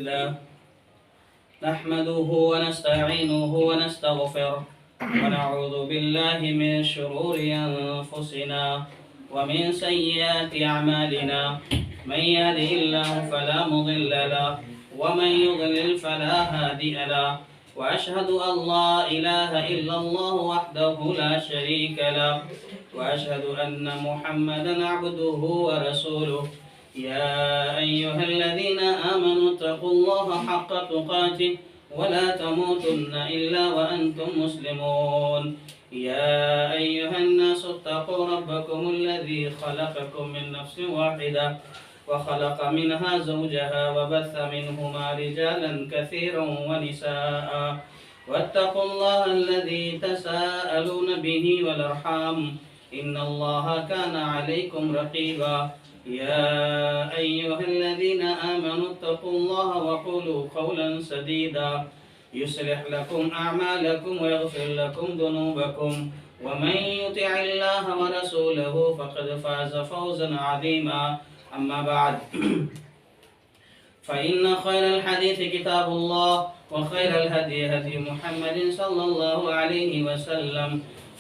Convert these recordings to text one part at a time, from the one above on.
لله نحمده ونستعينه ونستغفره ونعوذ بالله من شرور أنفسنا ومن سيئات أعمالنا من يهده الله فلا مضل له ومن يضلل فلا هادي له وأشهد أن لا إله إلا الله وحده لا شريك له وأشهد أن محمدا عبده ورسوله يا أيها الذين آمنوا اتقوا الله حق تقاته ولا تموتن إلا وأنتم مسلمون يا أيها الناس اتقوا ربكم الذي خلقكم من نفس واحدة وخلق منها زوجها وبث منهما رجالا كثيرا ونساء واتقوا الله الذي تساءلون به والأرحام إن الله كان عليكم رقيبا يا أيها الذين آمنوا اتقوا الله وقولوا قولا سديدا يصلح لكم أعمالكم ويغفر لكم ذنوبكم ومن يطع الله ورسوله فقد فاز فوزا عظيما أما بعد فإن خير الحديث كتاب الله وخير الهدي هدي محمد صلى الله عليه وسلم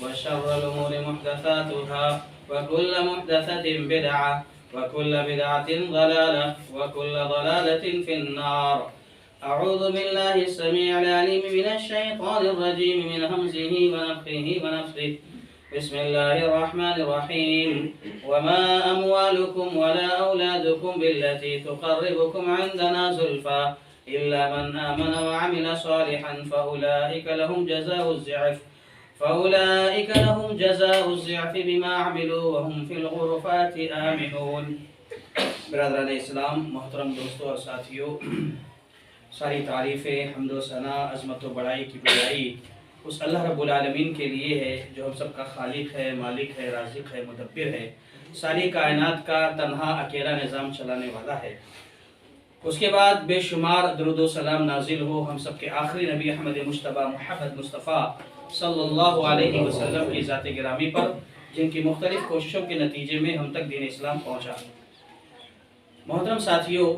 وشر الأمور محدثاتها وكل محدثة بدعة وكل بدعة ضلالة وكل ضلالة في النار. أعوذ بالله السميع العليم من الشيطان الرجيم من همزه ونفخه ونفثه. بسم الله الرحمن الرحيم. وما أموالكم ولا أولادكم بالتي تقربكم عندنا زلفى إلا من آمن وعمل صالحا فأولئك لهم جزاء الضعف بما عملوا وهم في الغرفات آمنون. برادران اسلام، محترم دوستوں اور ساتھیوں، ساری تعریفیں، حمد و ثنا، عظمت و بڑائی کی بڑائی اس اللہ رب العالمین کے لیے ہے جو ہم سب کا خالق ہے، مالک ہے، رازق ہے، مدبر ہے، ساری کائنات کا تنہا اکیلا نظام چلانے والا ہے۔ اس کے بعد بے شمار درود و سلام نازل ہو ہم سب کے آخری نبی احمد مجتبی محمد مصطفیٰ صلی اللہ علیہ وسلم کی ذات گرامی پر، جن کی مختلف کوششوں کے نتیجے میں ہم تک دین اسلام پہنچا۔ محترم ساتھیوں،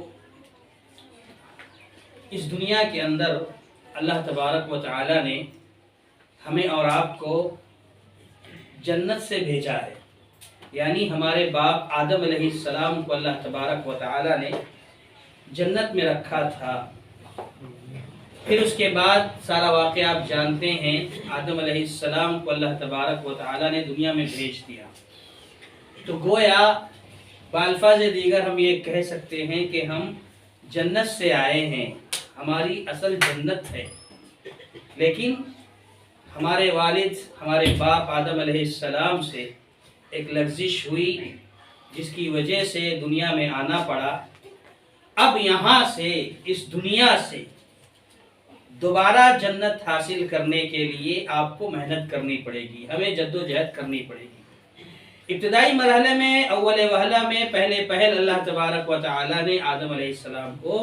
اس دنیا کے اندر اللہ تبارک و تعالی نے ہمیں اور آپ کو جنت سے بھیجا ہے، یعنی ہمارے باپ آدم علیہ السلام کو اللہ تبارک و تعالی نے جنت میں رکھا تھا۔ پھر اس کے بعد سارا واقعہ آپ جانتے ہیں، آدم علیہ السلام کو اللہ تبارک و تعالی نے دنیا میں بھیج دیا۔ تو گویا بالفاظ دیگر ہم یہ کہہ سکتے ہیں کہ ہم جنت سے آئے ہیں، ہماری اصل جنت ہے، لیکن ہمارے والد، ہمارے باپ آدم علیہ السلام سے ایک لغزش ہوئی جس کی وجہ سے دنیا میں آنا پڑا۔ اب یہاں سے، اس دنیا سے دوبارہ جنت حاصل کرنے کے لیے آپ کو محنت کرنی پڑے گی، ہمیں جد و جہد کرنی پڑے گی۔ ابتدائی مرحلے میں، اول وہلہ میں، پہل اللہ تبارک و تعالی نے آدم علیہ السلام کو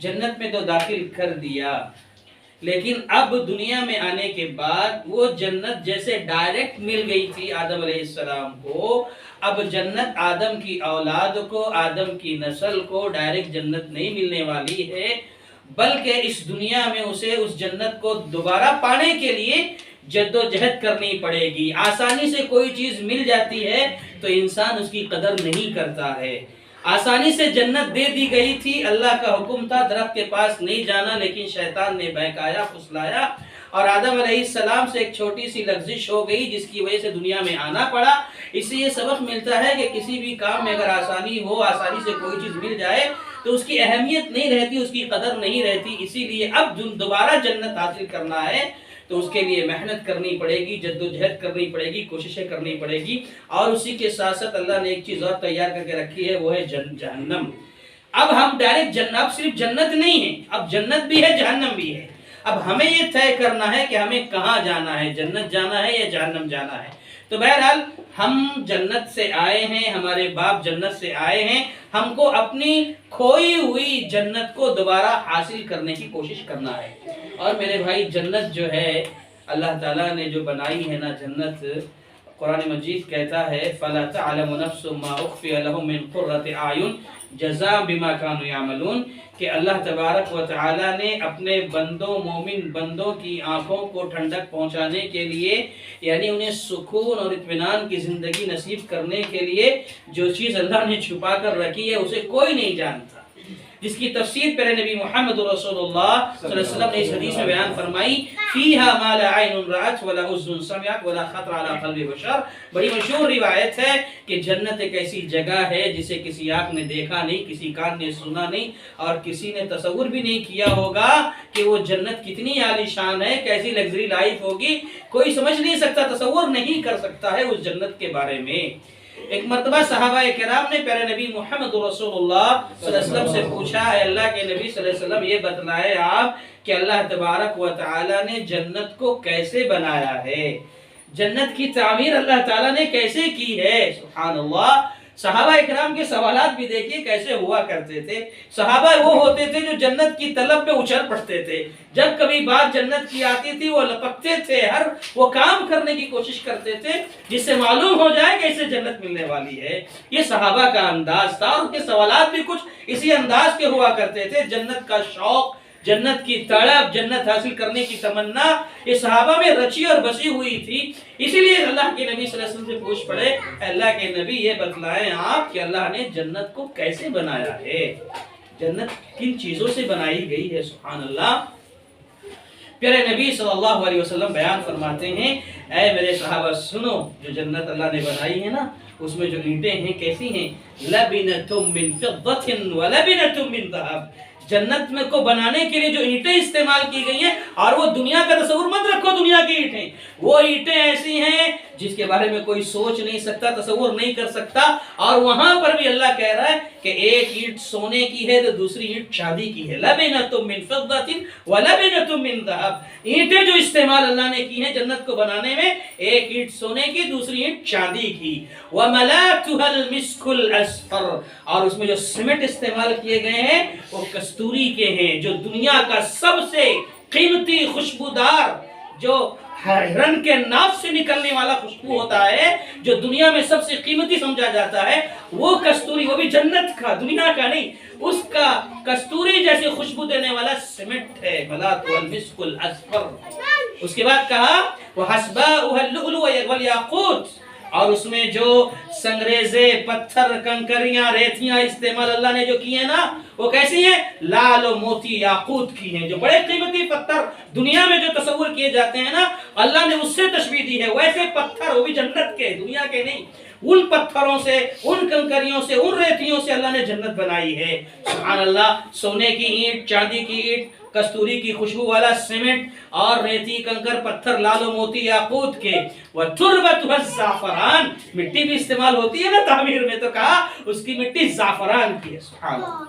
جنت میں تو داخل کر دیا، لیکن اب دنیا میں آنے کے بعد وہ جنت جیسے ڈائریکٹ مل گئی تھی آدم علیہ السلام کو، اب جنت آدم کی اولاد کو، آدم کی نسل کو ڈائریکٹ جنت نہیں ملنے والی ہے، بلکہ اس دنیا میں اسے اس جنت کو دوبارہ پانے کے لیے جد و جہد کرنی پڑے گی۔ آسانی سے کوئی چیز مل جاتی ہے تو انسان اس کی قدر نہیں کرتا ہے۔ آسانی سے جنت دے دی گئی تھی، اللہ کا حکم تھا درخت کے پاس نہیں جانا، لیکن شیطان نے بہکایا، پھسلایا اور آدم علیہ السلام سے ایک چھوٹی سی لغزش ہو گئی جس کی وجہ سے دنیا میں آنا پڑا۔ اس سے یہ سبق ملتا ہے کہ کسی بھی کام میں اگر آسانی ہو، آسانی سے کوئی چیز مل جائے تو اس کی اہمیت نہیں رہتی، اس کی قدر نہیں رہتی۔ اسی لیے اب دوبارہ جنت حاصل کرنا ہے تو اس کے لیے محنت کرنی پڑے گی، جد و جہد کرنی پڑے گی، کوششیں کرنی پڑے گی، اور اسی کے ساتھ ساتھ اللہ نے ایک چیز اور تیار کر کے رکھی ہے، وہ ہے جہنم۔ اب ہم ڈائریکٹ جنت، اب صرف جنت نہیں ہے، اب جنت بھی ہے، جہنم بھی ہے۔ اب ہمیں یہ طے کرنا ہے کہ ہمیں کہاں جانا ہے، جنت جانا ہے یا جہنم جانا ہے۔ تو بہرحال ہم جنت سے آئے ہیں، ہمارے باپ جنت سے آئے ہیں، ہم کو اپنی کھوئی ہوئی جنت کو دوبارہ حاصل کرنے کی کوشش کرنا ہے۔ اور میرے بھائی، جنت جو ہے اللہ تعالیٰ نے جو بنائی ہے نا، جنت قرآن مجید کہتا ہے فَلَا تَعْلَمُ نَفْسٌ مَا أُخْفِيَ لَهُم مِّن قُرَّةِ أَعْيُنٍ جزاء بما كانوا يعملون کہ اللہ تبارک و تعالی نے اپنے بندوں مومن بندوں کی آنکھوں کو ٹھنڈک پہنچانے کے لیے یعنی انہیں سکون اور اطمینان کی زندگی نصیب کرنے کے لیے جو چیز اللہ نے چھپا کر رکھی ہے اسے کوئی نہیں جانتا، جس کی تفسیر پیارے نبی محمد رسول اللہ صلی اللہ علیہ وسلم نے اس حدیث میں بیان فرمائی فیہا ما لا عین رأت ولا اذن سمعت ولا خطر علی قلب بشر۔ بڑی مشہور روایت ہے کہ جنت ایک ایسی جگہ ہے جسے کسی آنکھ نے دیکھا نہیں، کسی کان نے سنا نہیں، اور کسی نے تصور بھی نہیں کیا ہوگا کہ وہ جنت کتنی عالی شان ہے، کیسی لگژری لائف ہوگی، کوئی سمجھ نہیں سکتا، تصور نہیں کر سکتا ہے اس جنت کے بارے میں۔ ایک مرتبہ صحابہ کرام نے پیارے نبی محمد رسول اللہ صلی اللہ علیہ وسلم سے پوچھا، اے اللہ کے نبی صلی اللہ علیہ وسلم یہ بتلائے آپ کہ اللہ تبارک و تعالی نے جنت کو کیسے بنایا ہے، جنت کی تعمیر اللہ تعالی نے کیسے کی ہے۔ سبحان اللہ، صحابہ اکرام کے سوالات بھی دیکھیے کیسے ہوا کرتے تھے۔ صحابہ وہ ہوتے تھے جو جنت کی طلب میں اچھل پڑتے تھے، جب کبھی بات جنت کی آتی تھی وہ لپکتے تھے، ہر وہ کام کرنے کی کوشش کرتے تھے جس سے معلوم ہو جائے کہ اسے جنت ملنے والی ہے۔ یہ صحابہ کا انداز تھا، اور ان کے سوالات بھی کچھ اسی انداز کے ہوا کرتے تھے۔ جنت کا شوق، جنت کی تڑپ، جنت حاصل کرنے کی تمنا یہ صحابہ میں رچی اور بسی ہوئی تھی۔ اسی لیے اللہ کے نبی صلی اللہ علیہ وسلم سے پوچھ پڑے، اللہ کے نبی یہ بتلائیں آپ کہ اللہ نے جنت کو کیسے بنایا ہے، جنت کن چیزوں سے بنائی گئی ہے۔ سبحان اللہ، پیارے نبی صلی اللہ علیہ وسلم بیان فرماتے ہیں، اے میرے صحابہ سنو، جو جنت اللہ نے بنائی ہے نا اس میں جو اینٹیں ہیں کیسی ہیں، لبنۃ من فضۃ ولبنۃ من ذهب۔ جنت میں کو بنانے کے لیے جو اینٹیں استعمال کی گئی ہیں، اور وہ دنیا کا تصور مت رکھو، دنیا کی اینٹیں، وہ اینٹیں ایسی ہیں جس کے بارے میں کوئی سوچ نہیں سکتا، تصور نہیں کر سکتا، اور وہاں پر بھی اللہ کہہ رہا ہے کہ ایک اینٹ سونے کی ہے تو دوسری اینٹ چاندی کی ہے، لبنۃ من فضۃ ولبنۃ من ذهب۔ اینٹیں جو استعمال اللہ نے کی ہیں جنت کو بنانے میں، ایک اینٹ سونے کی دوسری اینٹ چاندی کی، وملاتها المسك الاصفر، اور اس میں جو سیمنٹ استعمال کیے گئے ہیں وہ کستوری کے ہیں، جو دنیا کا سب سے قیمتی خوشبودار، جو ہرن کے ناف سے نکلنے والا خوشبو ہوتا ہے، جو دنیا میں سب سے قیمتی سمجھا جاتا ہے، وہ کستوری، وہ بھی جنت کا، دنیا کا نہیں، اس کا کستوری جیسے خوشبو دینے والا سیمنٹ ہے، ملاتها المسك الاصفر۔ اس کے بعد کہا وحسباؤها اللؤلؤ والياقوت، اور اس میں جو سنگریزے، پتھر، کنکریاں، ریتیاں استعمال اللہ نے جو کی ہیں نا وہ کیسی ہیں، لال و موتی یاقوت کی ہیں، جو بڑے قیمتی پتھر دنیا میں جو تصور کیے جاتے ہیں نا اللہ نے اس سے تشبیہ دی ہے، ویسے پتھر وہ بھی جنت کے، دنیا کے نہیں، ان پتھروں سے، ان کنکریوں سے، ان ریتیوں سے اللہ نے جنت بنائی ہے۔ سبحان اللہ، سونے کی اینٹ، چاندی کی اینٹ، کستوری کی خوشبو والا سیمنٹ، اور ریتی، کنکر، پتھر، لال و موتی یاقوت کے، وتربتها الزعفران، مٹی بھی استعمال ہوتی ہے نا تعمیر میں، تو کہا اس کی مٹی زعفران کی ہے۔ سبحان اللہ،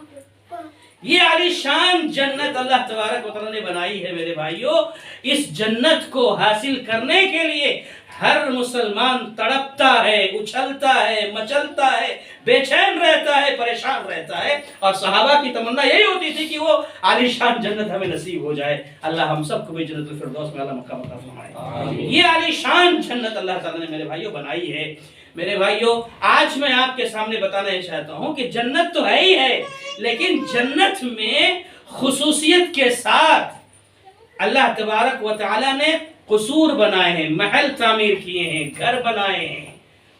یہ عالی شان جنت اللہ تبارک و تعالی نے بنائی ہے میرے بھائیوں۔ اس جنت کو حاصل کرنے کے لیے ہر مسلمان تڑپتا ہے، اچھلتا ہے، مچلتا ہے، بے چین رہتا ہے، پریشان رہتا ہے، اور صحابہ کی تمنا یہی ہوتی تھی کہ وہ عالی شان جنت ہمیں نصیب ہو جائے۔ اللہ ہم سب کو بھی جنت الفردوس میں اللہ مقام عطا فرمائے۔ یہ عالی شان جنت اللہ تعالی نے میرے بھائیوں بنائی ہے۔ میرے بھائیوں، آج میں آپ کے سامنے بتانا یہ چاہتا ہوں کہ جنت تو ہے ہی ہے، لیکن جنت میں خصوصیت کے ساتھ اللہ تبارک و تعالی نے قصور بنائے ہیں، محل تعمیر کیے ہیں، گھر بنائے ہیں،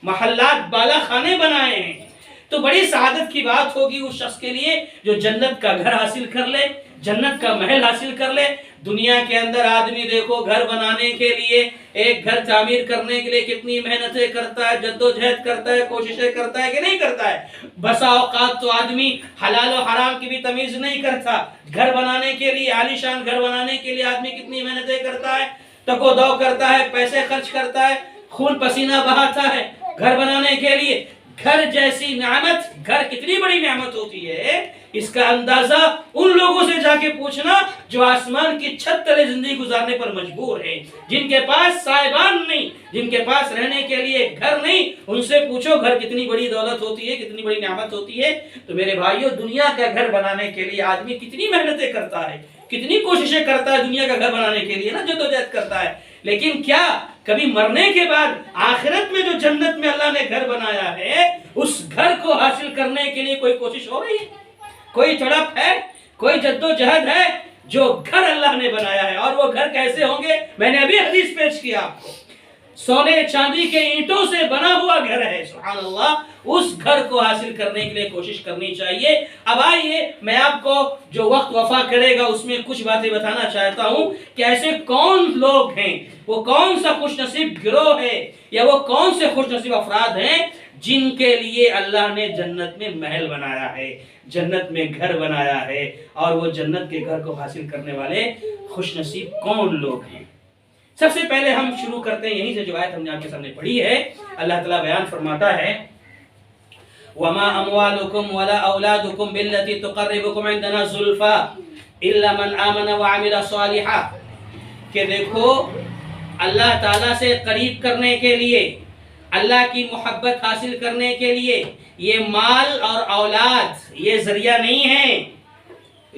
محلات، بالا خانے بنائے ہیں۔ تو بڑی سعادت کی بات ہوگی اس شخص کے لیے جو جنت کا گھر حاصل کر لے، جنت کا محل حاصل کر لے۔ دنیا کے اندر آدمی دیکھو گھر بنانے کے لیے، ایک گھر تعمیر کرنے کے لیے کتنی محنتیں کرتا ہے، جدوجہد کرتا ہے، کوششیں کرتا ہے کہ نہیں کرتا ہے۔ بسا اوقات تو آدمی حلال و حرام کی بھی تمیز نہیں کرتا۔ گھر بنانے کے لیے، عالی شان گھر بنانے کے لیے آدمی کتنی محنتیں کرتا ہے، تک و دو کرتا ہے، پیسے خرچ کرتا ہے، خون پسینہ بہاتا ہے گھر بنانے کے لیے۔ گھر جیسی نعمت، گھر کتنی بڑی نعمت ہوتی ہے، اس کا اندازہ ان لوگوں سے جا کے پوچھنا جو آسمان کی چھت تلے زندگی گزارنے پر مجبور ہیں، جن کے پاس سائبان نہیں، جن کے پاس رہنے کے لیے گھر نہیں، ان سے پوچھو گھر کتنی بڑی دولت ہوتی ہے، کتنی بڑی نعمت ہوتی ہے۔ تو میرے بھائیوں، دنیا کا گھر بنانے کے لیے آدمی کتنی محنتیں کرتا ہے، کتنی کوششیں کرتا ہے دنیا کا گھر بنانے کے لیے نا، جدوجہد کرتا ہے، لیکن کیا کبھی مرنے کے بعد آخرت میں جو جنت میں اللہ نے گھر بنایا ہے اس گھر کو حاصل کرنے کے لیے کوئی کوشش ہو رہی ہے، کوئی تڑپ ہے، کوئی جدوجہد ہے؟ جو گھر اللہ نے بنایا ہے، اور وہ گھر کیسے ہوں گے؟ میں نے ابھی حدیث پیش کیا آپ کو، سونے چاندی کے اینٹوں سے بنا ہوا گھر ہے، سبحان اللہ۔ اس گھر کو حاصل کرنے کے لیے کوشش کرنی چاہیے۔ اب آئیے میں آپ کو جو وقت وفا کرے گا اس میں کچھ باتیں بتانا چاہتا ہوں کہ ایسے کون لوگ ہیں، وہ کون سا خوش نصیب گروہ ہے، یا وہ کون سے خوش نصیب افراد ہیں جن کے لیے اللہ نے جنت میں محل بنایا ہے، جنت میں گھر بنایا ہے، اور وہ جنت کے گھر کو حاصل کرنے والے خوش نصیب کون لوگ ہیں۔ سب سے پہلے ہم شروع کرتے ہیں یہیں سے، جو آیت ہم نے آپ کے سامنے پڑھی ہے۔ اللہ تعالیٰ بیان فرماتا ہے وَمَا أَمْوَالُكُمْ وَلَا أَوْلَادُكُمْ بِالَّتِي تُقَرِّبُكُمْ عِنْدَنَا زُلْفَىٰ إِلَّا مَنْ آمَنَ وَعَمِلَ صَالِحًا، کہ دیکھو اللہ تعالیٰ سے قریب کرنے کے لیے، اللہ کی محبت حاصل کرنے کے لیے یہ مال اور اولاد یہ ذریعہ نہیں ہے۔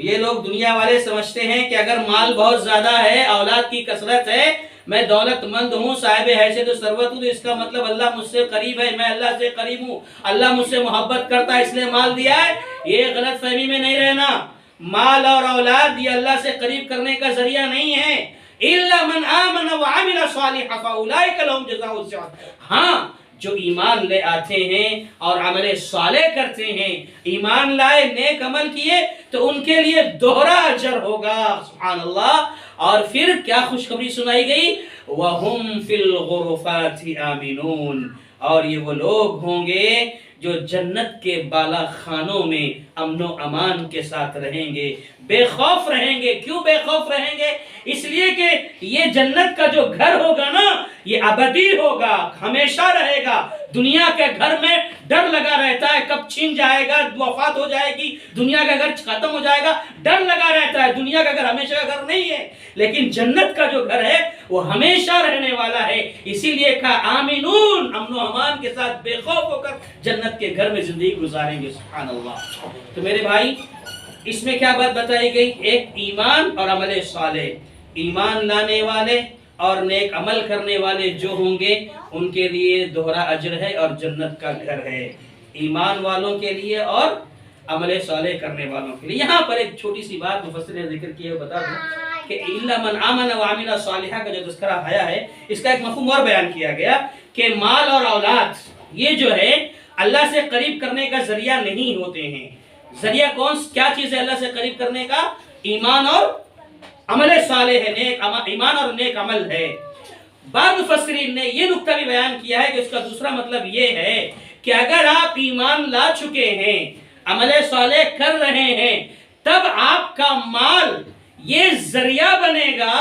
یہ لوگ دنیا والے سمجھتے ہیں کہ اگر مال بہت زیادہ ہے، اولاد کی کثرت ہے، میں دولت مند ہوں، صاحب حیثیت و ثروت ہوں، تو اس کا مطلب اللہ مجھ سے قریب ہے، میں اللہ سے قریب ہوں، اللہ مجھ سے محبت کرتا ہے اس لیے مال دیا ہے۔ یہ غلط فہمی میں نہیں رہنا، مال اور اولاد یہ اللہ سے قریب کرنے کا ذریعہ نہیں ہے۔ إِلَّا مَنْ آمَنَ وَعَمِلَ صَالِحًا فَأُولَٰئِكَ لَهُمْ جَزَاءُ الضِّعْفِ، ہاں جو ایمان لے آتے ہیں اور عمل صالح کرتے ہیں، ایمان لائے، نیک عمل کیے، تو ان کے لیے دوہرا اجر ہوگا، سبحان اللہ۔ اور پھر کیا خوشخبری سنائی گئی؟ وَهُمْ فِي الْغُرُفَاتِ آمِنُونَ، اور یہ وہ لوگ ہوں گے جو جنت کے بالا خانوں میں امن و امان کے ساتھ رہیں گے، بے خوف رہیں گے۔ کیوں بے خوف رہیں گے؟ اس لیے کہ یہ جنت کا جو گھر ہوگا نا، یہ ابدی ہوگا، ہمیشہ رہے گا۔ دنیا کے گھر میں ڈر لگا رہتا ہے، کب چھین جائے گا، وفات ہو جائے گی، دنیا کا گھر ختم ہو جائے گا، ڈر لگا رہتا ہے۔ دنیا کا گھر ہمیشہ کا گھر نہیں ہے، لیکن جنت کا جو گھر ہے وہ ہمیشہ رہنے والا ہے۔ اسی لیے کہا آمینون، امن و امان کے ساتھ بے خوف ہو کر جنت کے گھر میں زندگی گزاریں گے، سبحان اللہ۔ تو میرے بھائی، اس میں کیا بات بتائی گئی؟ ایک ایمان اور عمل صالح، ایمان لانے والے اور نیک عمل کرنے والے جو ہوں گے ان کے لیے دوہرا اجر ہے اور جنت کا گھر ہے، ایمان والوں کے لیے اور عمل صالح کرنے والوں کے لیے۔ یہاں پر ایک چھوٹی سی بات مفسر نے ذکر کی ہے، بتا دوں کہ الا من آمن وعمل صالحا کا جو تذکرہ آیا ہے، اس کا ایک مفہوم اور بیان کیا گیا کہ مال اور اولاد یہ جو ہے اللہ سے قریب کرنے کا ذریعہ نہیں ہوتے ہیں۔ ذریعہ کیا چیز ہے اللہ سے قریب کرنے کا؟ ایمان اور عمل صالح ہے، ایمان اور نیک عمل ہے۔ بعض مفسرین نے یہ نکتہ بھی بیان کیا ہے کہ اس کا دوسرا مطلب یہ ہے کہ اگر آپ ایمان لا چکے ہیں، عمل صالح کر رہے ہیں، تب آپ کا مال یہ ذریعہ بنے گا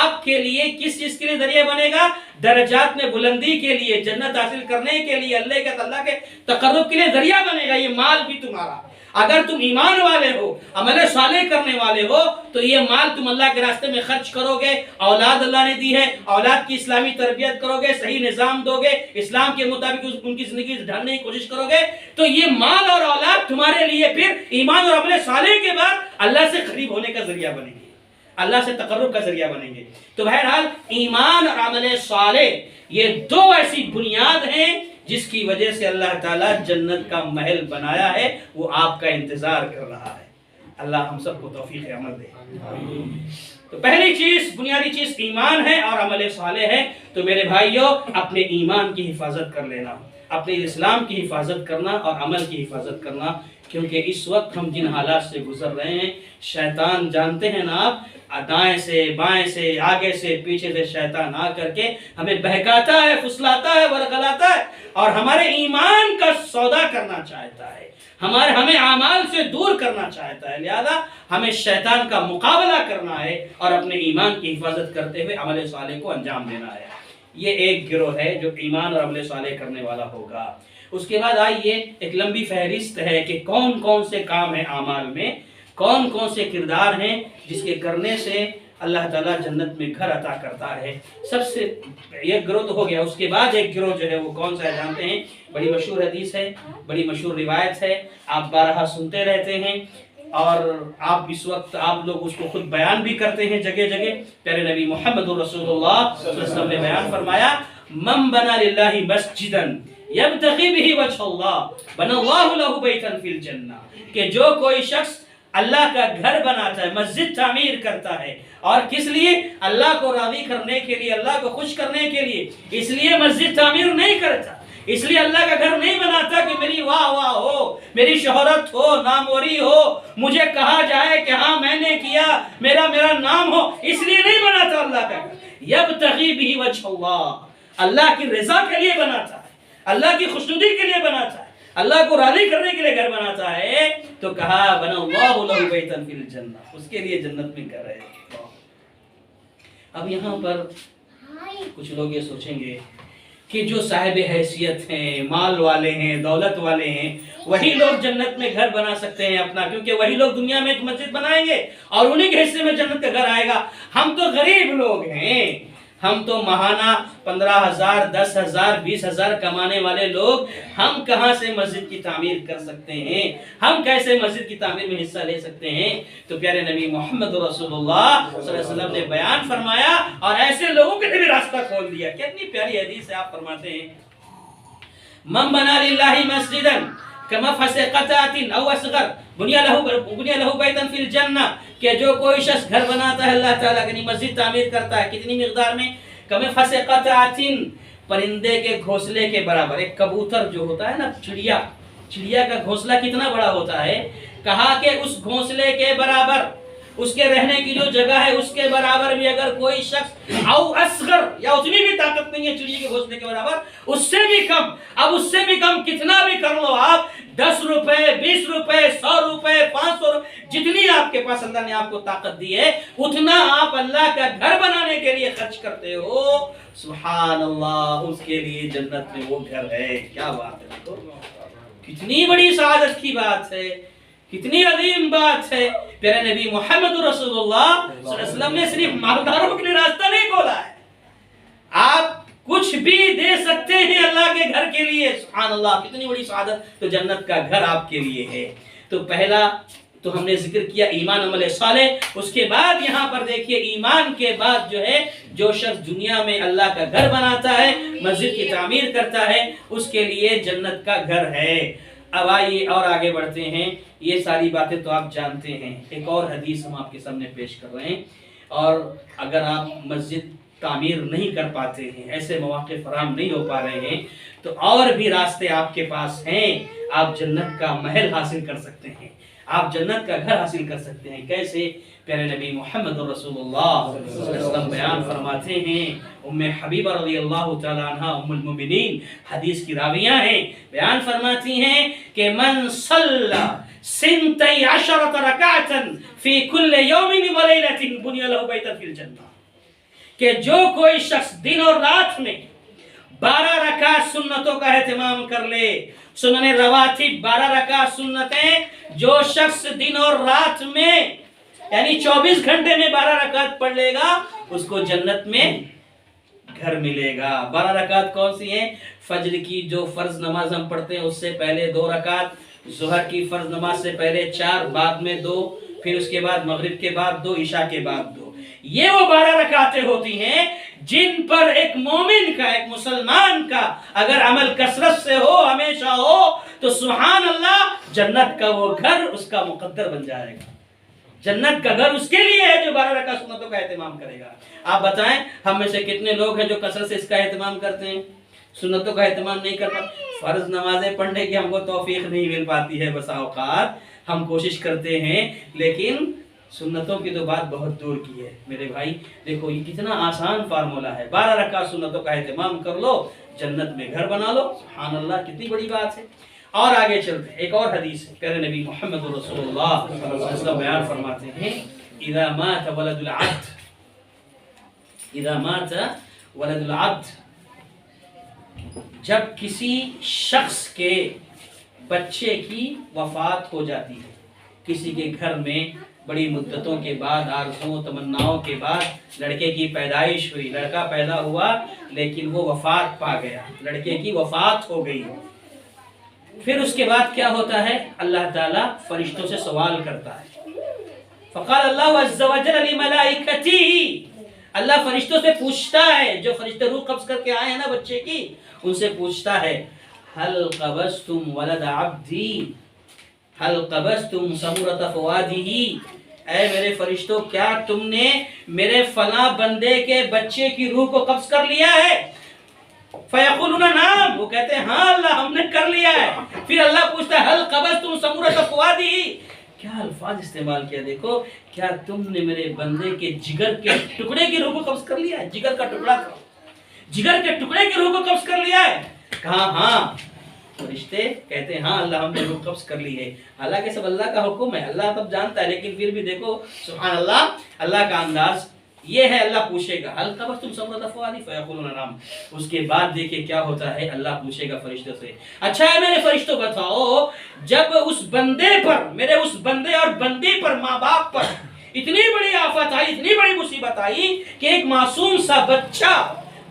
آپ کے لیے۔ کس چیز کے لیے ذریعہ بنے گا؟ درجات میں بلندی کے لیے، جنت حاصل کرنے کے لیے، اللہ کے تقرب کے لیے ذریعہ بنے گا یہ مال بھی تمہارا۔ اگر تم ایمان والے ہو، عمل صالح کرنے والے ہو، تو یہ مال تم اللہ کے راستے میں خرچ کرو گے، اولاد اللہ نے دی ہے، اولاد کی اسلامی تربیت کرو گے، صحیح نظام دو گے، اسلام کے مطابق ان کی زندگی ڈھالنے کی کوشش کرو گے، تو یہ مال اور اولاد تمہارے لیے پھر ایمان اور عمل صالح کے بعد اللہ سے قریب ہونے کا ذریعہ بنیں گے، اللہ سے تقرب کا ذریعہ بنیں گے۔ تو بہرحال ایمان اور عمل صالح یہ دو ایسی بنیاد ہیں جس کی وجہ سے اللہ تعالیٰ جنت کا محل بنایا ہے، وہ آپ کا انتظار کر رہا ہے۔ اللہ ہم سب کو توفیق عمل دے۔ تو پہلی چیز، بنیادی چیز ایمان ہے اور عمل صالح ہے۔ تو میرے بھائیوں، اپنے ایمان کی حفاظت کر لینا، اپنے اسلام کی حفاظت کرنا اور عمل کی حفاظت کرنا، کیونکہ اس وقت ہم جن حالات سے گزر رہے ہیں، شیطان جانتے ہیں نا آپ، دائیں سے بائیں سے آگے سے پیچھے سے شیطان آ کر کے ہمیں بہکاتا ہے، پھسلاتا ہے، ورغلاتا ہے اور ہمارے ایمان کا سودا کرنا چاہتا ہے، ہمیں اعمال سے دور کرنا چاہتا ہے۔ لہذا ہمیں شیطان کا مقابلہ کرنا ہے اور اپنے ایمان کی حفاظت کرتے ہوئے عمل صالح کو انجام دینا ہے۔ یہ ایک گروہ ہے جو ایمان اور عمل صالح کرنے والا ہوگا۔ اس کے بعد آئیے ایک لمبی فہرست ہے کہ کون کون سے کام ہیں اعمال میں، کون کون سے کردار ہیں جس کے کرنے سے اللہ تعالیٰ جنت میں گھر عطا کرتا ہے۔ سب سے ایک گروہ تو ہو گیا، اس کے بعد ایک گروہ جو ہے وہ کون سا ہے جانتے ہیں؟ بڑی مشہور حدیث ہے، بڑی مشہور روایت ہے، آپ بارہا سنتے رہتے ہیں اور آپ اس وقت آپ لوگ اس کو خود بیان بھی کرتے ہیں جگہ جگہ۔ پیارے نبی محمد رسول اللہ صلی اللہ علیہ وسلم نے بیان فرمایا، من بنا للہ مسجدن یبتغی بہ وجہ اللہ بنى اللہ لہ بیتا فی الجنہ، کہ جو کوئی شخص اللہ کا گھر بناتا ہے، مسجد تعمیر کرتا ہے، اور کس لیے؟ اللہ کو راضی کرنے کے لیے، اللہ کو خوش کرنے کے لیے، اس لیے مسجد تعمیر نہیں کرتا، اس لیے اللہ کا گھر نہیں بناتا کہ میری واہ واہ ہو، میری شہرت ہو، ناموری ہو، مجھے کہا جائے کہ ہاں میں نے کیا، میرا نام ہو، اس لیے نہیں بناتا اللہ کا گھر۔ یبتغی بہ وجہ اللہ، اللہ کی رضا کے لیے بناتا ہے، اللہ کی خوشنودی کے لیے بناتا ہے، اللہ کو راضی کرنے کے لیے گھر بناتا ہے، تو کہا بنى اللہ لہ بیتا فی الجنہ، اس کے لیے جنت میں گھر ہے۔ اب یہاں پر کچھ لوگ یہ سوچیں گے کہ جو صاحب حیثیت ہیں، مال والے ہیں، دولت والے ہیں، وہی لوگ جنت میں گھر بنا سکتے ہیں اپنا، کیونکہ وہی لوگ دنیا میں ایک مسجد بنائیں گے اور انہی کے حصے میں جنت کا گھر آئے گا۔ ہم تو غریب لوگ ہیں، ہم تو ماہانہ 15,000 10,000 20,000 کمانے والے لوگ، ہم کہاں سے مسجد کی تعمیر کر سکتے ہیں؟ ہم کیسے مسجد کی تعمیر میں حصہ لے سکتے ہیں؟ تو پیارے نبی محمد رسول اللہ صلی اللہ علیہ وسلم نے بیان فرمایا اور ایسے لوگوں کے لیے بھی راستہ کھول دیا۔ کتنی پیاری حدیث ہے، آپ فرماتے ہیں من بنا للہ مسجدا کمفحص قطعۃ او اصغر بنی لہ بیتا فی الجنہ، کہ جو کوئی شخص گھر بناتا ہے اللہ تعالیٰ کی مسجد تعمیر کرتا ہے، کتنی مقدار میں؟ کمفحص قطعۃ، پرندے کے گھونسلے کے برابر۔ ایک کبوتر جو ہوتا ہے نا، چڑیا کا گھونسلہ کتنا بڑا ہوتا ہے؟ کہا کہ اس گھونسلے کے برابر، اس کے رہنے کی جو جگہ ہے اس کے برابر بھی اگر کوئی شخص او اصغر، یا اتنی بھی طاقت نہیں ہے چڑیا کے گھونسلے کے برابر، اس سے بھی کم، اب اس سے بھی کم کتنا بھی کر لو آپ، 10 روپے 20 روپے 100 روپے 500 روپے، جتنی آپ کے پاس اللہ نے آپ کو طاقت دی ہے اتنا آپ اللہ کا گھر بنانے کے لیے خرچ کرتے ہو، سبحان اللہ، اس کے لیے جنت میں وہ گھر ہے۔ کیا بات ہے، کتنی بڑی سعادت کی بات ہے، کتنی عظیم بات ہے۔ پیارے نبی محمد رسول اللہ صلی اللہ علیہ وسلم نے صرف مالداروں کے لیے راستہ نہیں کھولا ہے، آپ کچھ بھی دے سکتے ہیں اللہ کے گھر کے لیے، سبحان اللہ، کتنی بڑی سعادت۔ تو جنت کا گھر آپ کے لیے ہے۔ تو پہلا تو ہم نے ذکر کیا ایمان عمل صالح، اس کے بعد یہاں پر دیکھیے ایمان کے بعد جو ہے، جو شخص دنیا میں اللہ کا گھر بناتا ہے، مسجد کی تعمیر کرتا ہے، اس کے لیے جنت کا گھر ہے۔ اب آئیے اور آگے بڑھتے ہیں، یہ ساری باتیں تو آپ جانتے ہیں، ایک اور حدیث ہم آپ کے سامنے پیش کر رہے ہیں، اور اگر آپ مسجد تعمیر نہیں کر پاتے ہیں، ایسے مواقع فراہم نہیں ہو پا رہے ہیں، تو اور بھی راستے آپ کے پاس ہیں، آپ جنت کا محل حاصل کر سکتے ہیں، آپ جنت کا گھر حاصل کر سکتے ہیں۔ کیسے؟ پیارے نبی محمد رسول اللہ صلی اللہ علیہ وسلم بیان فرماتے ہیں، ام حبیبہ رضی اللہ تعالی عنہا ام المؤمنین حدیث کی راویہ ہیں، بیان فرماتی ہیں کہ من صلی 12 رکعتا فی کل یوم و لیلۃ بنی لہ بیتا فی الجنہ، کہ جو کوئی شخص دن اور رات میں 12 رکعت سنتوں کا اہتمام کر لے، سنن رواتب 12 رکعت سنتیں، جو شخص دن اور رات میں یعنی 24 گھنٹے میں 12 رکعت پڑھ لے گا، اس کو جنت میں گھر ملے گا۔ 12 رکعت کون سی ہیں؟ فجر کی جو فرض نماز ہم پڑھتے ہیں اس سے پہلے 2 رکعت، ظہر کی فرض نماز سے پہلے 4، بعد میں 2، پھر اس کے بعد مغرب کے بعد 2، عشاء کے بعد 2۔ یہ وہ 12 رکعتیں ہوتی ہیں جن پر ایک مومن کا، ایک مسلمان کا اگر عمل کثرت سے ہو، ہمیشہ ہو، تو سبحان اللہ، جنت کا وہ گھر اس کا مقدر بن جائے گا۔ جنت کا گھر اس کے لیے ہے جو 12 رکعت سنتوں کا اہتمام کرے گا۔ آپ بتائیں ہم میں سے کتنے لوگ ہیں جو کثرت سے اس کا اہتمام کرتے ہیں، سنتوں کا اہتمام نہیں کر پاتے؟ فرض نمازیں پڑھنے کی ہم کو توفیق نہیں مل پاتی ہے، بسا اوقات ہم کوشش کرتے ہیں، لیکن سنتوں کی تو بات بہت دور کی ہے۔ میرے بھائی دیکھو، یہ کتنا آسان فارمولہ ہے، 12 رکعت سنتوں کا اہتمام کر لو، جنت میں گھر بنا لو، سبحان اللہ، کتنی بڑی بات ہے۔ اور آگے چلتے ہیں، ایک اور حدیث ہے، پیارے نبی محمد رسول اللہ صلی اللہ علیہ وسلم بیان فرماتے ہیں، اذا مات ولد العبد، اذا مات ولد العبد، جب کسی شخص کے بچے کی وفات ہو جاتی ہے، کسی کے گھر میں بڑی مدتوں کے بعد، آرزوؤں تمناؤں کے بعد لڑکے کی پیدائش ہوئی، لڑکا پیدا ہوا لیکن وہ وفات پا گیا، لڑکے کی وفات ہو گئی، پھر اس کے بعد کیا ہوتا ہے؟ اللہ تعالیٰ فرشتوں سے سوال کرتا ہے، فقال اللہ عز وجل لملائکتہ، اللہ فرشتوں سے پوچھتا ہے، جو فرشتے روح قبض کر کے آئے ہیں نا بچے کی، ان سے پوچھتا ہے، هل قبضتم ولد عبدی هل قبضتم ثمرۃ فؤادہ، اے میرے فرشتوں کیا تم نے میرے فلاں بندے کے بچے کی روح کو قبض کر لیا ہے؟ فیقولون نعم، وہ کہتے ہیں ہاں اللہ ہم نے کر لیا ہے۔ پھر اللہ پوچھتا ہے هل قبضتم ثمرۃ فؤادہ، کیا الفاظ استعمال کیا، دیکھو کیا تم نے میرے بندے کے جگر کے ٹکڑے کی روح کو قبض کر لیا ہے؟ جگر کا ٹکڑا تھا، جگر کے ٹکڑے کی روح کو قبض کر لیا ہے؟ کہا ہاں۔ فرشتے کہتے ہیں ہاں اللہ ہم نے روح قبض کر لی ہے۔ حالانکہ سب اللہ کا حکم ہے، اللہ تب جانتا ہے، لیکن پھر بھی دیکھو سبحان اللہ، اللہ کا انداز یہ ہے۔ اللہ پوچھے گا هل قبضتم ثمرۃ فؤادہ فیقولون نعم، اس کے بعد دیکھیں کیا ہوتا ہے، اللہ پوچھے گا فرشتوں سے اچھا ہے میرے فرشتوں بتاؤ، جب اس بندے پر، میرے اس بندے اور بندی پر، ماں باپ پر اتنی بڑی آفت آئی، اتنی بڑی مصیبت آئی کہ ایک معصوم سا بچہ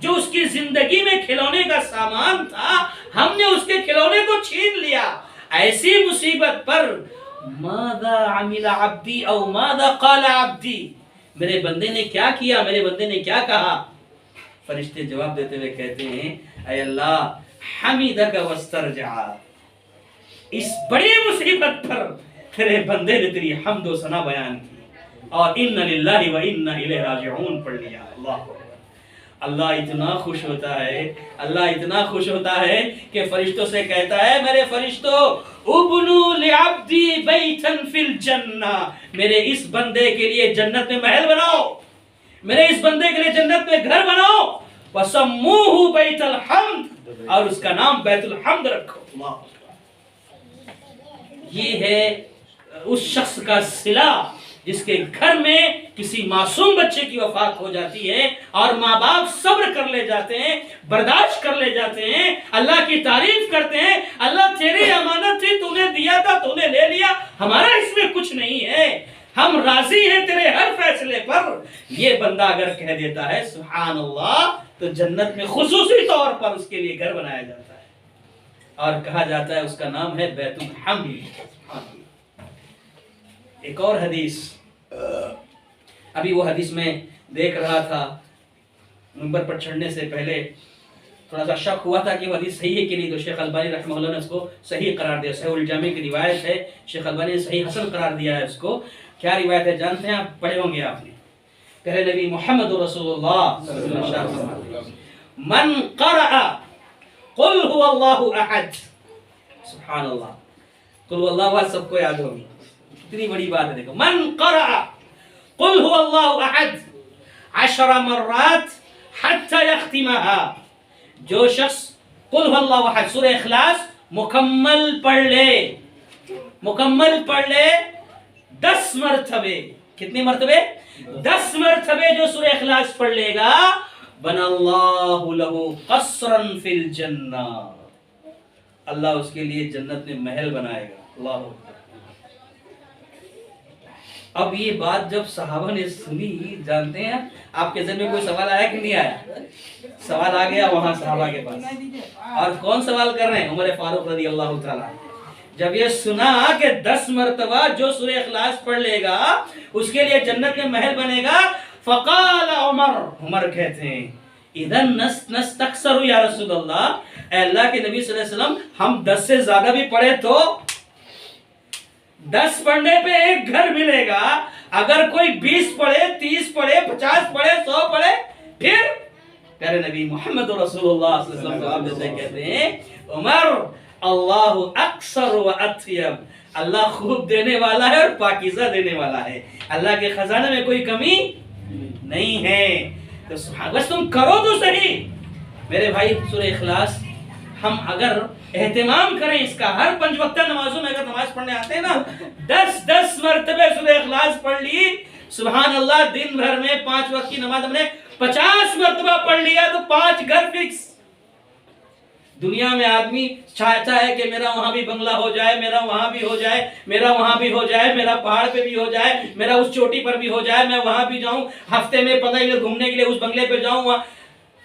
جو اس کی زندگی میں کھلونے کا سامان تھا، ہم نے اس کے کھلونے کو چھین لیا، ایسی مصیبت پر ماذا عمل عبدی او ماذا قال عبدی، میرے بندے نے کیا کیا، میرے بندے نے کیا کہا؟ فرشتے جواب دیتے ہوئے کہتے ہیں اے اللہ حمیدک واسترجع، اس بڑی مصیبت پر تیرے بندے نے تیری حمد و ثنا بیان کی اور ان للہ و انا الیہ راجعون پڑھ لیا۔ اللہ اتنا خوش ہوتا ہے، اللہ اتنا خوش ہوتا ہے کہ فرشتوں سے کہتا ہے میرے فرشتوں ابنوا لعبدی بیتا فی الجنہ، میرے اس بندے کے لیے جنت میں محل بناؤ، میرے اس بندے کے لیے جنت میں گھر بناؤ، وسموہ بیت الحمد، اور اس کا نام بیت الحمد رکھو۔ یہ ہے اس شخص کا صلہ جس کے گھر میں کسی معصوم بچے کی وفات ہو جاتی ہے اور ماں باپ صبر کر لے جاتے ہیں، برداشت کر لے جاتے ہیں، اللہ کی تعریف کرتے ہیں، اللہ تیری امانت تھی، تو نے دیا تھا، تو نے لے لیا، ہمارا اس میں کچھ نہیں ہے، ہم راضی ہیں تیرے ہر فیصلے پر۔ یہ بندہ اگر کہہ دیتا ہے سبحان اللہ، تو جنت میں خصوصی طور پر اس کے لیے گھر بنایا جاتا ہے اور کہا جاتا ہے اس کا نام ہے بیت الحمد۔ ایک اور حدیث، ابھی وہ حدیث میں دیکھ رہا تھا، منبر پر چڑھنے سے پہلے تھوڑا سا شک ہوا تھا کہ وہ حدیث صحیح ہے کہ نہیں، تو شیخ البانی رحمہ اللہ نے اس کو صحیح قرار دیا، صحیح الجامع کی روایت ہے، شیخ البانی نے صحیح حسن قرار دیا ہے اس کو۔ کیا روایت ہے جانتے ہیں آپ، پڑھے ہوں گے آپ نے، پیارے نبی محمد رسول اللہ صلی اللہ علیہ وسلم من قرأ قل هو اللہ احد، سبحان اللہ، قل هو اللہ احد سب کو یاد ہوگی، کتنی بڑی بات ہے، دیکھو من قرأ قل هو اللہ احد 10 مرات حتی یختمها، جو شخص قل هو اللہ احد سورہ اخلاص مکمل پڑھ لے، مکمل پڑھ لے 10 مرتبے، کتنے مرتبے؟ 10 مرتبے جو سورہ اخلاص پڑھ لے گا، بن اللہ لہ قصرا فی الجنہ، اللہ اس کے لیے جنت میں محل بنائے گا۔ اللہ اکبر۔ اب یہ بات جب صحابہ نے سنی، جانتے ہیں آپ کے ذہن میں کوئی سوال آیا کہ نہیں آیا؟ سوال آ گیا وہاں صحابہ کے پاس، اور کون سوال کر رہے ہیں؟ عمر فاروق رضی اللہ تعالیٰ۔ جب یہ سنا کہ 10 مرتبہ جو سورہ اخلاص پڑھ لے گا اس کے لیے جنت میں محل بنے گا، فقال عمر، عمر کہتے ہیں اذن نستکثر یا رسول اللہ، اے اللہ کے نبی صلی اللہ علیہ وسلم ہم 10 سے زیادہ بھی پڑھے تو؟ 10 پڑھنے پہ ایک گھر ملے گا، اگر کوئی 20 پڑھے، 30 پڑھے، 50 پڑھے، 100 پڑھے، پھر پیارے نبی محمد رسول اللہ صلی اللہ علیہ وسلم جواب دیتے کہتے ہیں عمر اللہ اکثر و اطیب، اللہ خوب دینے والا ہے اور پاکیزہ دینے والا ہے، اللہ کے خزانے میں کوئی کمی نہیں ہے، تو بس تم کرو تو صحیح۔ میرے بھائی سورہ اخلاص ہم اگر اہتمام کریں اس کا، ہر 5 وقتہ نمازوں میں اگر نماز پڑھنے آتے ہیں نا، 10 مرتبہ سورہ اخلاص پڑھ لی، سبحان اللہ، دن بھر میں 5 وقت کی نماز ہم نے 50 مرتبہ پڑھ لیا تو 5 گھر فکس۔ دنیا میں آدمی چاہتا ہے کہ میرا وہاں بھی بنگلہ ہو جائے، میرا وہاں بھی ہو جائے، میرا وہاں بھی ہو جائے، میرا پہاڑ پہ بھی ہو جائے، میرا اس چوٹی پر بھی ہو جائے، میں وہاں بھی جاؤں، ہفتے میں 15 دن گھومنے کے لیے اس بنگلے پہ جاؤں، وہاں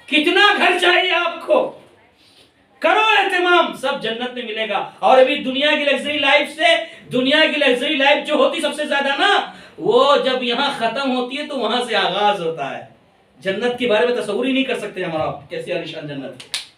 کتنا گھر چاہیے آپ کو؟ کرو اہتمام، سب جنت میں ملے گا۔ اور ابھی دنیا کی لگژری لائف سے، دنیا کی لگژری لائف جو ہوتی سب سے زیادہ نا، وہ جب یہاں ختم ہوتی ہے تو وہاں سے آغاز ہوتا ہے۔ جنت کے بارے میں تصور ہی نہیں کر سکتے ہمارا، کیسی عالیشان جنت ہے۔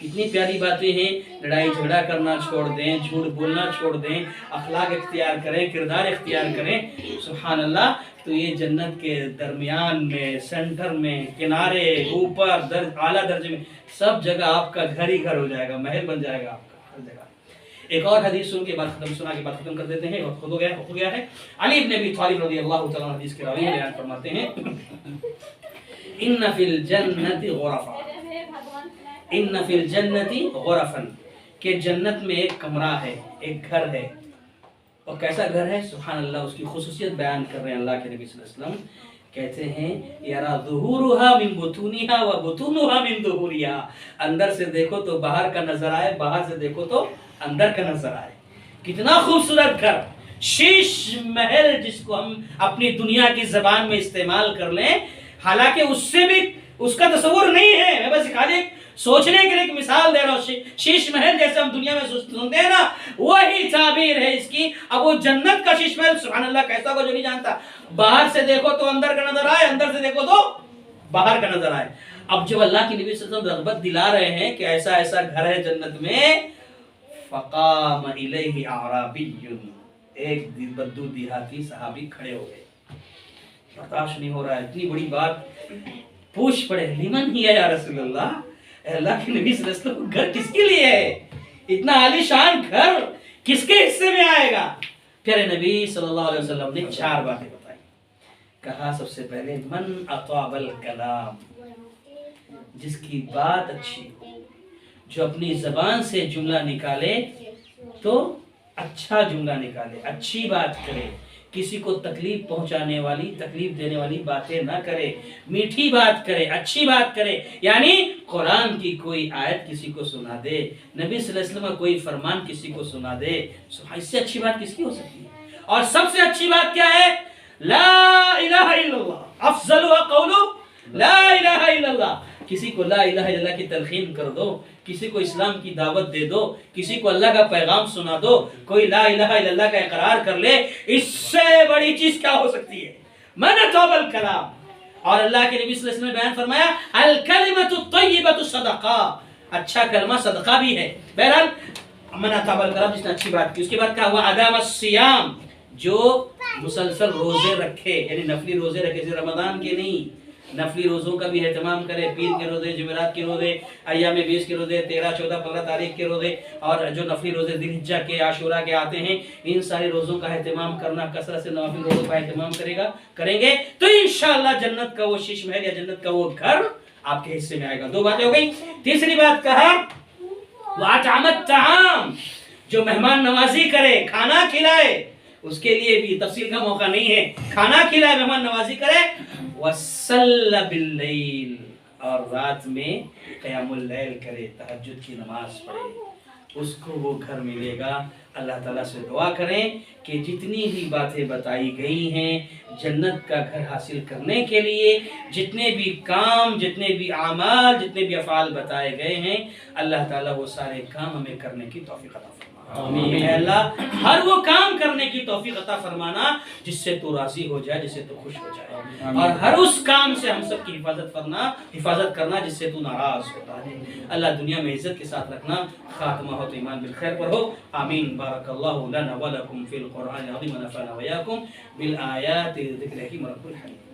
کتنی پیاری باتیں ہیں. لڑائی جھگڑا کرنا چھوڑ دیں، جھوٹ بولنا چھوڑ دیں، اخلاق اختیار کریں، کردار اختیار کریں. سبحان اللہ. تو یہ جنت کے درمیان میں، سینٹر میں، کنارے، اوپر، اعلیٰ درجے میں، سب جگہ آپ کا گھر ہی گھر ہو جائے گا، محل بن جائے گا آپ کا ہر جگہ. ایک اور حدیث سنا کے بعد ختم کر دیتے ہیں، وقت ہو گیا ہے. علی بن ابی طالب رضی اللہ تعالیٰ عنہ حدیث کے راوی ہیں، بیان فرماتے ہیں ان فی الجنت غرفا، ان فی الجنت غرفا، کہ جنت میں ایک کمرہ ہے، ایک گھر ہے. اور کیسا گھر ہے؟ سبحان اللہ. اس کی خصوصیت بیان کر رہے ہیں اللہ کے نبی صلی اللہ علیہ وسلم. کہتے ہیں یرا ظہورها من بطونها وبطونها من ظہورها، اندر سے دیکھو تو باہر کا نظر آئے، باہر سے دیکھو تو اندر کا نظر آئے. کتنا خوبصورت گھر، شیش محل، جس کو ہم اپنی دنیا کی زبان میں استعمال کر لیں، حالانکہ اس سے بھی اس کا تصور نہیں ہے. میں بس خالی سوچنے کے لیے ایک مثال دے رہا ہوں. شیش محل جیسے ہم دنیا میں سنتے ہیں نا، وہی تعبیر ہے اس کی. اب وہ جنت کا شیش محل، سبحان اللہ، کیسا کو جو نہیں جانتا. باہر سے دیکھو تو اندر کا نظر آئے، اندر سے دیکھو تو باہر کا نظر آئے. اب جب اللہ کے نبی صلی اللہ علیہ وسلم رغبت دلا رہے ہیں کہ ایسا ایسا گھر ہے جنت میں، فقام الیہ اعرابی، ایک بدو دیہاتی صحابی کھڑے ہو گئے. برداشت نہیں ہو رہا ہے، اتنی بڑی بات پوچھ پڑے، لمن ہی یا رسول اللہ، اللہ کے نبی صلی اللہ علیہ وسلم، گھر کس کے لیے ہے؟ اتنا عالی شان گھر کس کے حصے میں آئے گا؟ پیارے نبی صلی اللہ علیہ وسلم نے 4 باتیں بتائی. کہا سب سے پہلے من اطاب الکلام، جس کی بات اچھی ہو، جو اپنی زبان سے جملہ نکالے تو اچھا جملہ نکالے، اچھی بات کرے، کسی کو تکلیف پہنچانے والی، تکلیف دینے والی باتیں نہ کرے، میٹھی بات کرے، اچھی بات کرے. یعنی قرآن کی کوئی آیت کسی کو سنا دے، نبی صلی اللہ علیہ وسلم کا کوئی فرمان کسی کو سنا دے، اس سے اچھی بات کس کی ہو سکتی ہے؟ اور سب سے اچھی بات کیا ہے؟ لا الہ الا اللہ، افضل قول لا الہ الا اللہ. کسی کو لا الہ الا اللہ کی تلقین کر دو، کسی کو اسلام کی دعوت دے دو، کسی کو اللہ کا پیغام سنا دو، کوئی لا الہ الا اللہ کا اقرار کر لے، اس سے بڑی چیز کیا ہو سکتی ہے؟ من اطاب الکلام. اور اللہ کے نبی صلی اللہ علیہ وسلم نے بیان فرمایا الکلمۃ الطیبۃ صدقہ، اچھا کلمہ صدقہ بھی ہے. بہرحال من اطاب الکلام، جس نے اچھی بات کی. اس کے بعد کہا وہ ادام الصیام، جو مسلسل روزے رکھے، یعنی نفلی روزے رکھے، صرف رمضان کے نہیں، نفلی روزوں کا بھی اہتمام کرے. پیر کے روزے، جمعرات کے روزے، ایام 20 کے روزے، 13، 14، 15 تاریخ کے روزے، اور جو نفلی روزے ذی الحجہ کے، عاشورہ کے آتے ہیں، ان سارے روزوں کا اہتمام کرنا، کثرت سے نوافل روزوں کا اہتمام کریں گے تو انشاءاللہ جنت کا وہ شیش محل یا جنت کا وہ گھر آپ کے حصے میں آئے گا. 2 باتیں ہو گئی. تیسری بات کہا وَأَطْعَمَ الطَّعَامَ، جو مہمان نوازی کرے، کھانا کھلائے، اس کے لیے بھی تفصیل کا موقع نہیں ہے، کھانا کھلائے، مہمان نوازی کرے. وَصَلَّ بِاللَّيْلِ، اور رات میں قیام اللیل کرے، تہجد کی نماز پڑھے، اس کو وہ گھر ملے گا. اللہ تعالیٰ سے دعا کریں کہ جتنی بھی باتیں بتائی گئی ہیں جنت کا گھر حاصل کرنے کے لیے، جتنے بھی کام، جتنے بھی اعمال، جتنے بھی افعال بتائے گئے ہیں، اللہ تعالیٰ وہ سارے کام ہمیں کرنے کی توفیق عطا فرمائے. آمین. اے اللہ، ہر وہ کام کرنے کی توفیق عطا فرمانا جس سے تو راضی ہو جائے، جس سے تو خوش ہو جائے، اور ہر اس کام سے ہم سب کی حفاظت کرنا جس سے تو ناراض ہوتا ہے. اللہ دنیا میں عزت کے ساتھ رکھنا، خاتمہ ہو تو ایمان بالخیر پر ہو. آمین. بارک اللہ لنا ولکم فی القرآن العظیم ونفعنا وإياکم بالآیات ذکر حکیم رب الحمید.